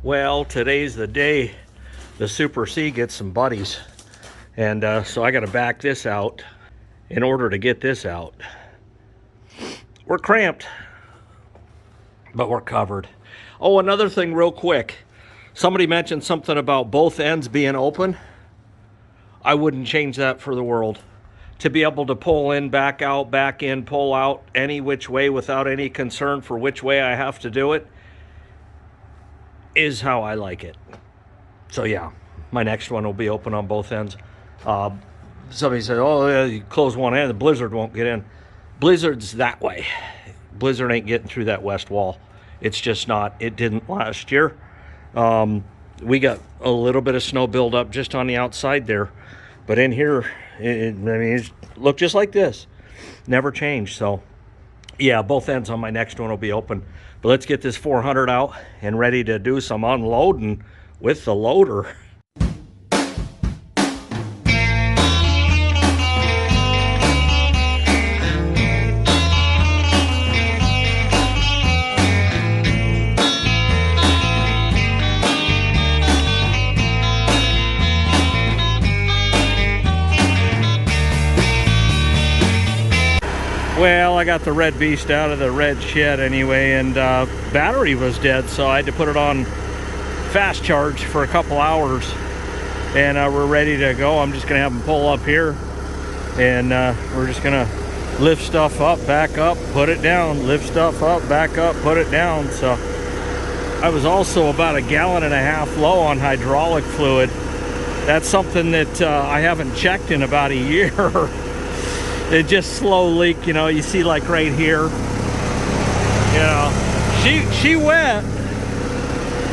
Well, today's the day the Super C gets some buddies. And so I got to back this out in order to get this out. We're cramped, but we're covered. Oh, another thing real quick. Somebody mentioned something about both ends being open. I wouldn't change that for the world. To be able to pull in, back out, back in, pull out any which way without any concern for which way I have to do it is how I like it. So yeah, my next one will be open on both ends. Somebody said, oh, yeah, you close one end, the blizzard won't get in. Blizzard's that way. Blizzard ain't getting through that west wall. It's just not. It didn't last year. We got a little bit of snow buildup just on the outside there. But in here, it looked just like this. Never changed. So, yeah, both ends on my next one will be open. But let's get this 400 out and ready to do some unloading with the loader. Well, I got the red beast out of the red shed anyway, and battery was dead, so I had to put it on fast charge for a couple hours, and we're ready to go. I'm just gonna have them pull up here, and we're just gonna lift stuff up, back up, put it down, lift stuff up, back up, put it down. So I was also about 1.5 gallons low on hydraulic fluid. That's something that I haven't checked in about a year. It just slow leak, you know. You see, like right here, you know, she wet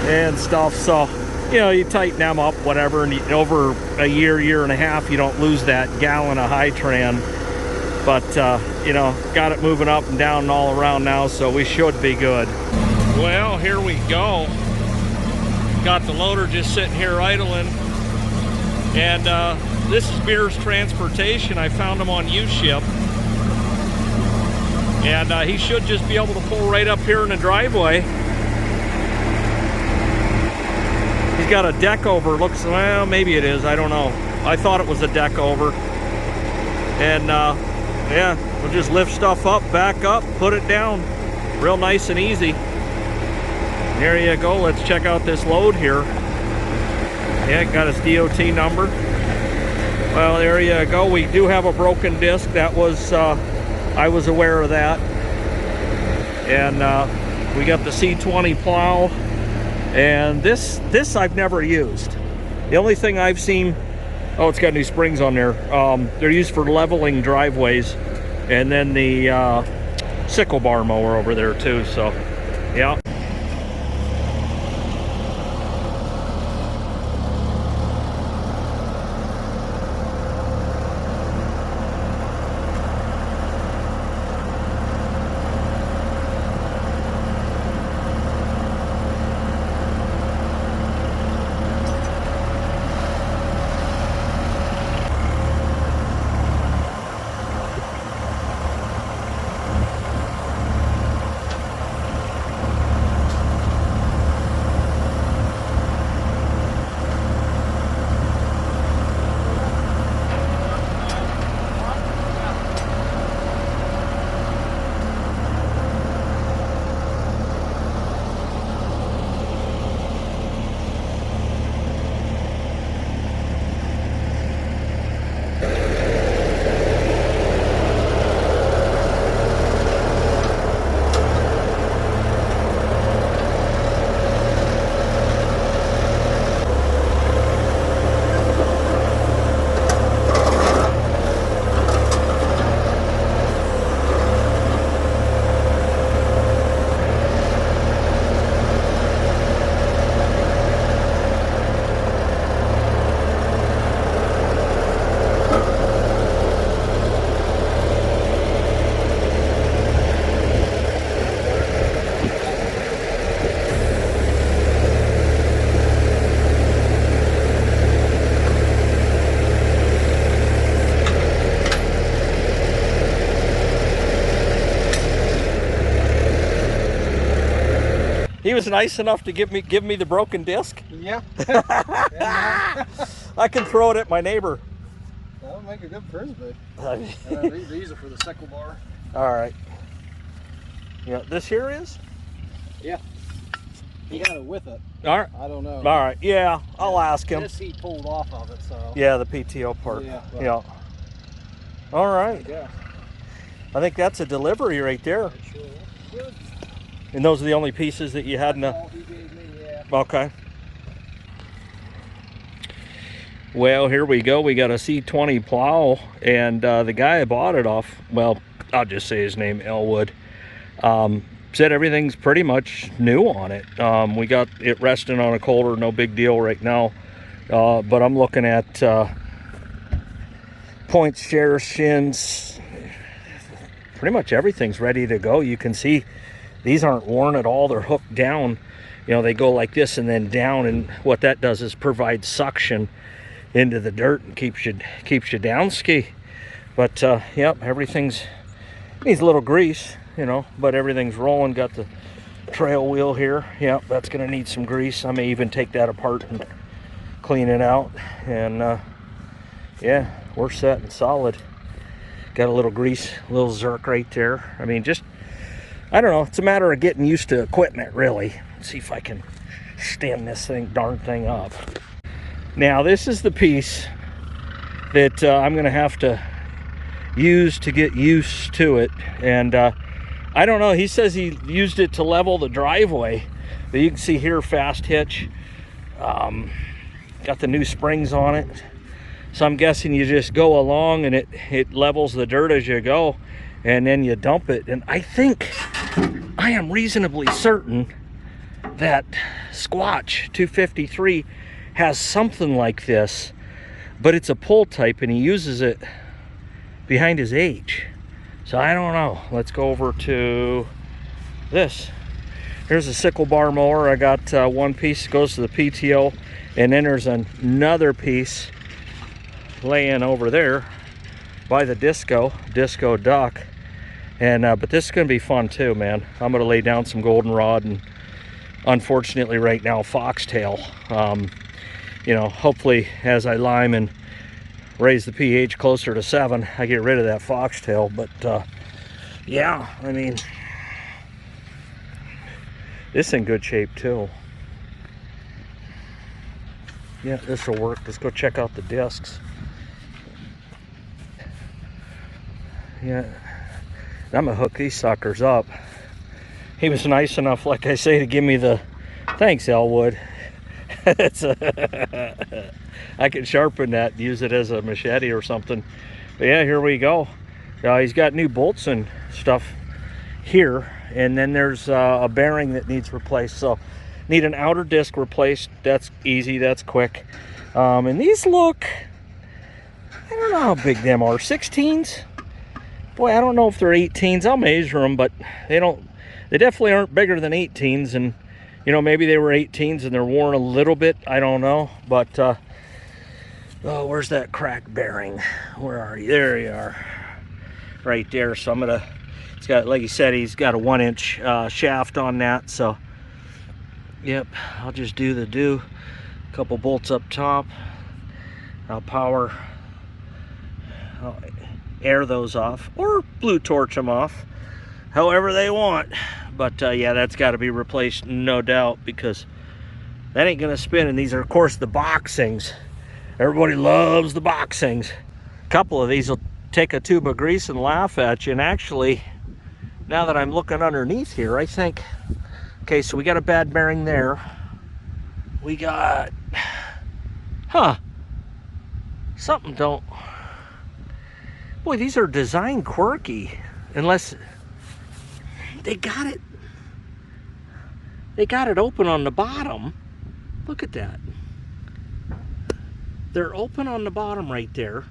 and stuff. So, you know, you tighten them up, whatever, and over a year and a half, you don't lose that gallon of Hy-Tran. But you know, got it moving up and down and all around now, so we should be good. Well, here we go. Got the loader just sitting here idling, and this is Beer's Transportation. I found him on U-Ship. And he should just be able to pull right up here in the driveway. He's got a deck over. Looks, well, maybe it is. I don't know. I thought it was a deck over. And yeah, we'll just lift stuff up, back up, put it down. Real nice and easy. There you go. Let's check out this load here. Yeah, got his DOT number. Well, there you go. We do have a broken disc. That was, I was aware of that. And we got the C20 plow. And this I've never used. The only thing I've seen, oh, it's got new springs on there. They're used for leveling driveways. And then the sickle bar mower over there too. So, yeah. He was nice enough to give me the broken disc. Yeah. I can throw it at my neighbor. That would make a good frisbee. These are for the sickle bar. All right. Yeah, this here is? Yeah. He had it with it. All right. I don't know. All right. Yeah, I'll ask him. This he pulled off of it, so. Yeah, the PTO part. Yeah. Well, yeah. All right. Yeah. I think that's a delivery right there. Sure. And those are the only pieces that you had in the... All he gave me, yeah. Okay. Well, here we go. We got a C20 plow, and the guy I bought it off, well, I'll just say his name, Elwood, said everything's pretty much new on it. We got it resting on a coulter, no big deal right now. But I'm looking at points, shares, shins. Pretty much everything's ready to go. You can see these aren't worn at all. They're hooked down. You know, they go like this and then down, and what that does is provide suction into the dirt and keeps you down ski. But yep, everything's needs a little grease, you know, but everything's rolling. Got the trail wheel here. Yep, that's gonna need some grease. I may even take that apart and clean it out. And yeah, we're set and solid. Got a little grease, a little zerk right there. I mean, just, I don't know, it's a matter of getting used to equipment, really. Let's see if I can stand this darn thing up. Now, this is the piece that I'm gonna have to use to get used to it. And I don't know, he says he used it to level the driveway, but you can see here, fast hitch. Got the new springs on it, so I'm guessing you just go along and it levels the dirt as you go, and then you dump it. And I am reasonably certain that Squatch 253 has something like this, but it's a pull type, and he uses it behind his H. So I don't know. Let's go over to this. Here's a sickle bar mower. I got one piece goes to the PTO, and then there's another piece laying over there by the disco duck. And but this is gonna be fun too, man. I'm gonna lay down some goldenrod, and unfortunately right now foxtail. You know, hopefully as I lime and raise the pH closer to 7, I get rid of that foxtail. But yeah, I mean, this is in good shape too. Yeah, this will work. Let's go check out the discs. Yeah, I'm gonna hook these suckers up. He was nice enough, like I say, to give me the, thanks Elwood. It's I can sharpen that and use it as a machete or something. But yeah, here we go. He's got new bolts and stuff here, and then there's a bearing that needs replaced. So need an outer disc replaced. That's easy, that's quick. And these look, I don't know how big them are. 16s? Boy, I don't know if they're 18s. I'll measure them, but they definitely aren't bigger than 18s. And you know, maybe they were 18s and they're worn a little bit, I don't know. But oh, where's that cracked bearing? Where are you? There you are, right there. So I'm gonna, it's got, like he said, he's got a 1-inch shaft on that. So yep, I'll just do a couple bolts up top. I'll air those off, or blue torch them off, however they want. But yeah, that's got to be replaced, no doubt, because that ain't gonna spin. And these are, of course, the boxings. Everybody loves the boxings. A couple of these will take a tube of grease and laugh at you. And actually, now that I'm looking underneath here, I think, okay, so we got a bad bearing there. We got, something don't, boy, these are designed quirky. Unless they got it open on the bottom. Look at that. They're open on the bottom right there.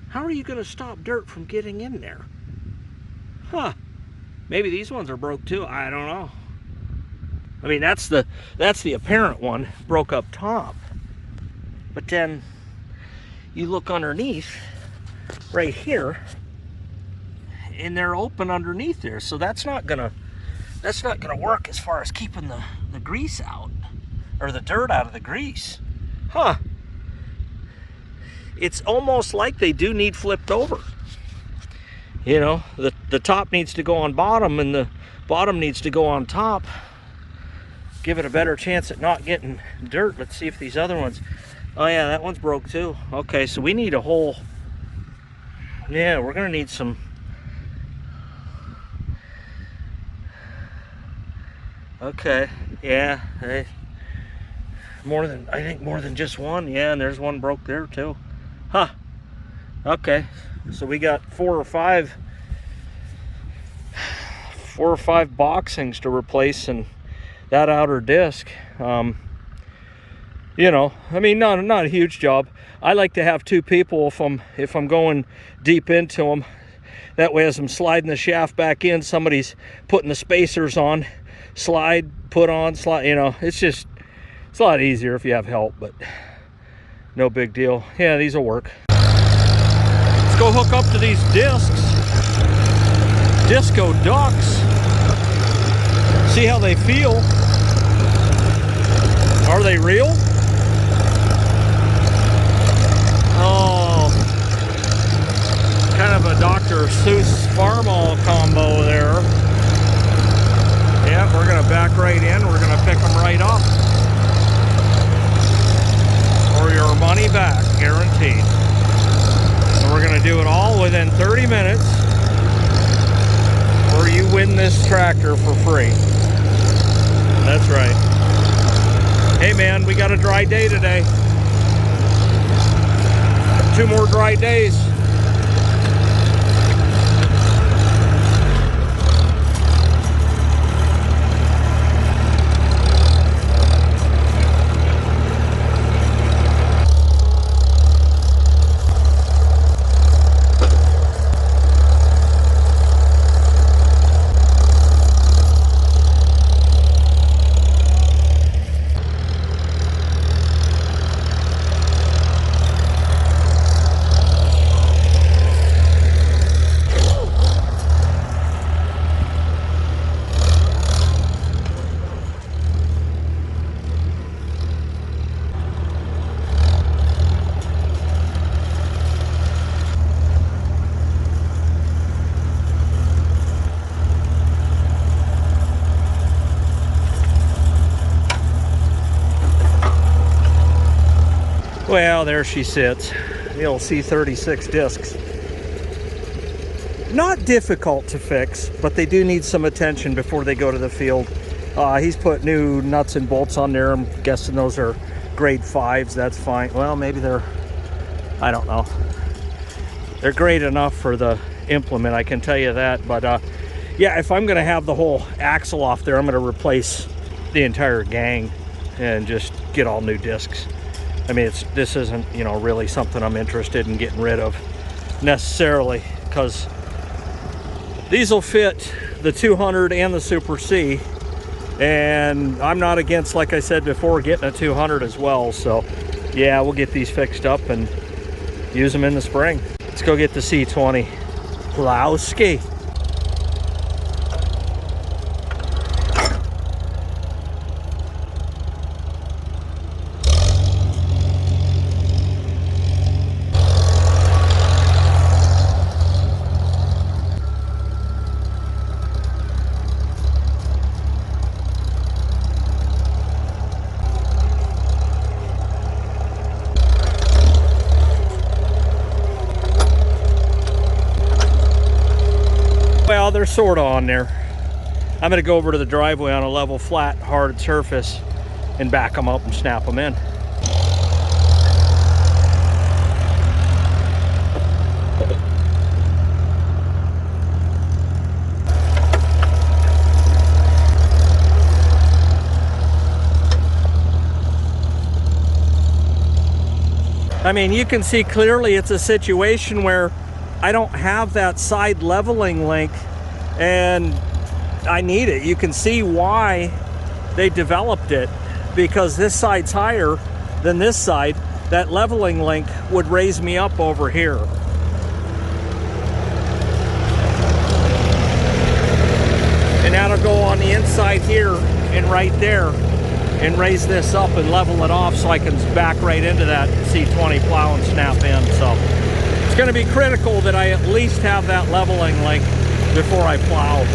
How are you going to stop dirt from getting in there? Maybe these ones are broke too. I don't know. I mean, that's the apparent one, broke up top. But then you look underneath right here, and they're open underneath there. So that's not gonna work as far as keeping the grease out, or the dirt out of the grease. Huh. It's almost like they do need flipped over. You know, the top needs to go on bottom and the bottom needs to go on top. Give it a better chance at not getting dirt. Let's see if these other ones, oh yeah, that one's broke too. Okay, so we need a whole, yeah, we're gonna need some. Okay, yeah, hey, I think more than just one. Yeah, and there's one broke there too. Huh. Okay, so we got four or five boxings to replace and that outer disc. You know, I mean, not a huge job. I like to have two people if I'm going deep into them. That way, as I'm sliding the shaft back in, somebody's putting the spacers on, slide, put on, slide. You know, it's a lot easier if you have help, but no big deal. Yeah, these will work. Let's go hook up to these discs. Disco ducks. See how they feel. Are they real? Oh, kind of a Dr. Seuss Farmall combo there. Yeah, we're gonna back right in. We're gonna pick them right up. Or your money back, guaranteed. And we're gonna do it all within 30 minutes, or you win this tractor for free. That's right. Hey man, we got a dry day today. 2 more dry days. Well, there she sits, the old C36 discs. Not difficult to fix, but they do need some attention before they go to the field. He's put new nuts and bolts on there. I'm guessing those are grade 5s. That's fine. Well, maybe they're, I don't know. They're great enough for the implement, I can tell you that. But yeah, if I'm gonna have the whole axle off there, I'm gonna replace the entire gang and just get all new discs. I mean, this isn't, you know, really something I'm interested in getting rid of necessarily, because these will fit the 200 and the Super C, and I'm not against, like I said before, getting a 200 as well. So yeah, we'll get these fixed up and use them in the spring. Let's go get the C20 Plowski. Well, they're sort of on there. I'm going to go over to the driveway on a level, flat, hard surface and back them up and snap them in. I mean, you can see clearly it's a situation where I don't have that side leveling link and I need it. You can see why they developed it, because this side's higher than this side. That leveling link would raise me up over here. And that'll go on the inside here and right there and raise this up and level it off so I can back right into that C20 plow and snap in. So it's going to be critical that I at least have that leveling link before I plow.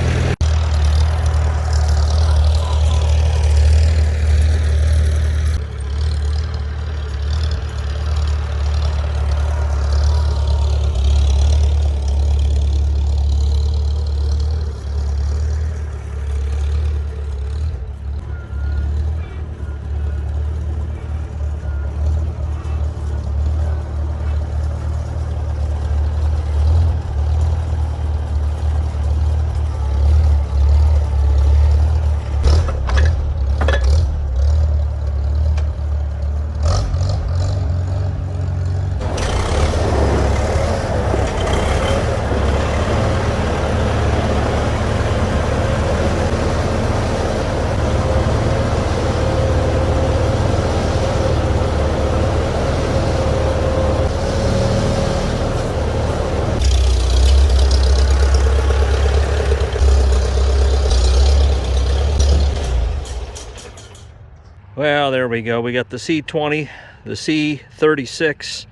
Well, there we go. We got the C20, the C36,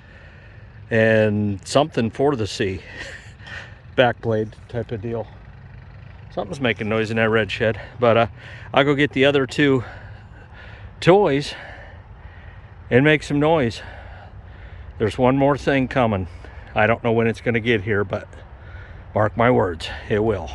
and something for the C. Back blade type of deal. Something's making noise in that red shed. But I'll go get the other two toys and make some noise. There's one more thing coming. I don't know when it's going to get here, but mark my words, it will.